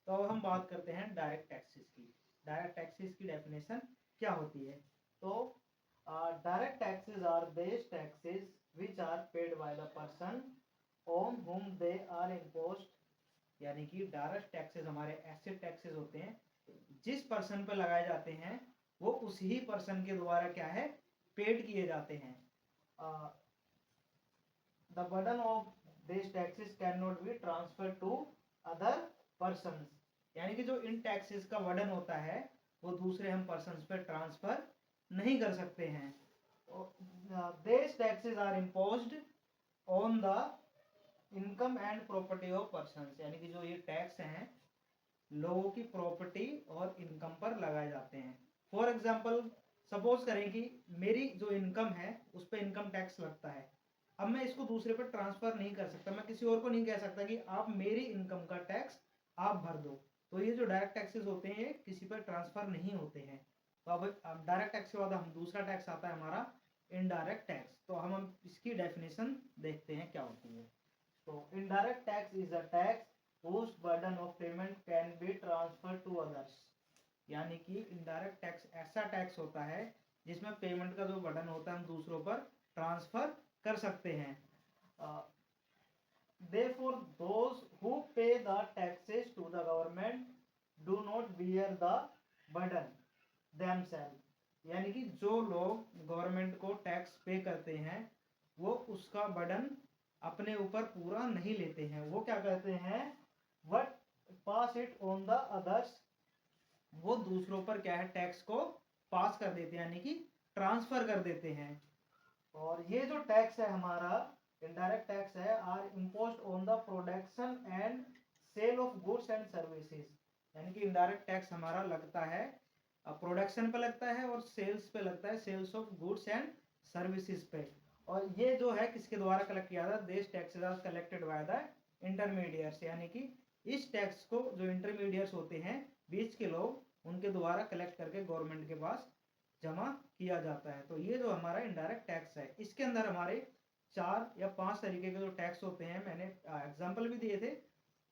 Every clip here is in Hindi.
तो अब हम बात करते हैं डायरेक्ट टैक्सेस की। डायरेक्ट टैक्सेस की डेफिनेशन क्या होती है? तो direct taxes are these taxes which are paid by the person on whom they are imposed, यानी कि डायरेक्ट टैक्सेस हमारे ऐसे टैक्सेस होते हैं जिस पर्सन पर लगाए जाते हैं, वो उसी पर्सन के द्वारा क्या है, पेड किए जाते हैं। The burden of this taxes can not be transfer to other person, यानी कि जो इन टैक्सेस का बर्डन होता है वो दूसरे हम पर्सन पे ट्रांसफर नहीं कर सकते हैं। This taxes are imposed on the income and property of person, यानी कि जो ये टैक्स हैं लोगों की प्रॉपर्टी और इनकम पर लगाए जाते हैं। फॉर एग्जाम्पल सपोज करें कि मेरी जो इनकम है उस पर इनकम टैक्स लगता है। अब मैं इसको दूसरे पर ट्रांसफर नहीं कर सकता, मैं किसी और को नहीं कह सकता कि आप मेरी इनकम का टैक्स आप भर दो। तो ये जो डायरेक्ट टैक्सेस होते हैं ये किसी पर ट्रांसफर नहीं होते हैं। तो अब डायरेक्ट टैक्स के बाद हम दूसरा टैक्स आता है हमारा इनडायरेक्ट टैक्स। तो हम इसकी डेफिनेशन देखते हैं क्या होती है। तो indirect tax is a tax whose burden of payment can be transferred to others, यानी कि इनडायरेक्ट टैक्स ऐसा टैक्स होता है जिसमें पेमेंट का जो बर्डन होता है हम दूसरों पर ट्रांसफर कर सकते हैं। Therefore, those who pay the taxes to the government do not bear the burden themselves, यानी कि जो लोग गवर्नमेंट को टैक्स पे करते हैं वो उसका बर्डन अपने ऊपर पूरा नहीं लेते हैं। वो क्या कहते हैं, what pass it on the others, वो दूसरों पर क्या है टैक्स को पास कर देते हैं, यानी कि ट्रांसफर कर देते हैं। और ये जो टैक्स है हमारा इनडायरेक्ट टैक्स है, are imposed on the production and sale of goods and services, यानी कि इनडायरेक्ट टैक्स हमारा लगता है प्रोडक्शन पे लगता है और सेल्स पे लगता है, sales of goods and services पे। और ये जो है किसके द्वारा कलेक्ट किया जाता है, this taxes are collected by the intermediates, यानी कि इस टैक्स को जो इंटरमीडिएट्स होते हैं बीच के लोग उनके द्वारा कलेक्ट करके गवर्नमेंट के पास जमा किया जाता है। तो ये जो हमारा इनडायरेक्ट टैक्स है इसके अंदर हमारे 4 या 5 तरीके के जो टैक्स होते हैं, मैंने एग्जांपल भी दिए थे।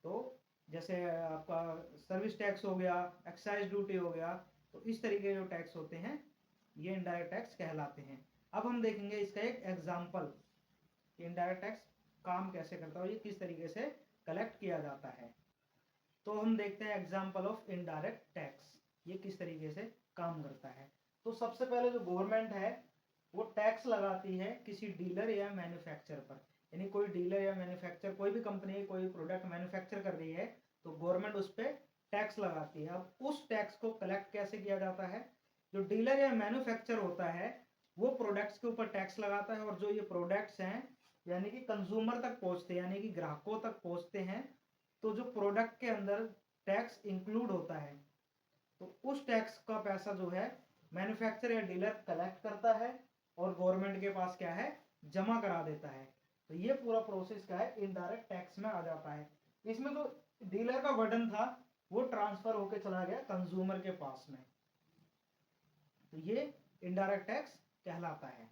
तो जैसे आपका सर्विस टैक्स हो गया, एक्साइज ड्यूटी हो गया, तो इस तरीके के जो टैक्स होते हैं ये इनडायरेक्ट टैक्स कहलाते हैं। अब हम देखेंगे इसका एक एग्जांपल कि इनडायरेक्ट टैक्स काम कैसे करता है और ये किस तरीके से कलेक्ट किया जाता है। तो हम देखते हैं एग्जांपल ऑफ इनडायरेक्ट टैक्स, ये किस तरीके से काम करता है। तो सबसे पहले जो गवर्नमेंट है वो टैक्स लगाती है किसी डीलर या मैन्युफैक्चर पर, यानी कोई डीलर या मैन्युफैक्चर, कोई भी कंपनी कोई प्रोडक्ट मैन्युफैक्चर कर रही है तो गवर्नमेंट उस पर टैक्स लगाती है। अब उस टैक्स को कलेक्ट कैसे किया जाता है, जो डीलर या मैन्युफैक्चर होता है वो प्रोडक्ट्स के ऊपर टैक्स लगाता है और जो ये प्रोडक्ट्स हैं यानी कि कंज्यूमर तक पहुंचते हैं, यानी कि ग्राहकों तक पहुंचते हैं, तो जो प्रोडक्ट के अंदर टैक्स इंक्लूड होता है तो उस टैक्स का पैसा जो है मैन्युफैक्चर या डीलर कलेक्ट करता है और गवर्नमेंट के पास क्या है जमा करा देता है। तो ये पूरा प्रोसेस क्या है इनडायरेक्ट टैक्स में आ जाता है। इसमें जो डीलर का बर्डन था वो ट्रांसफर होकर चला गया कंज्यूमर के पास में, तो ये इनडायरेक्ट टैक्स कहलाता है।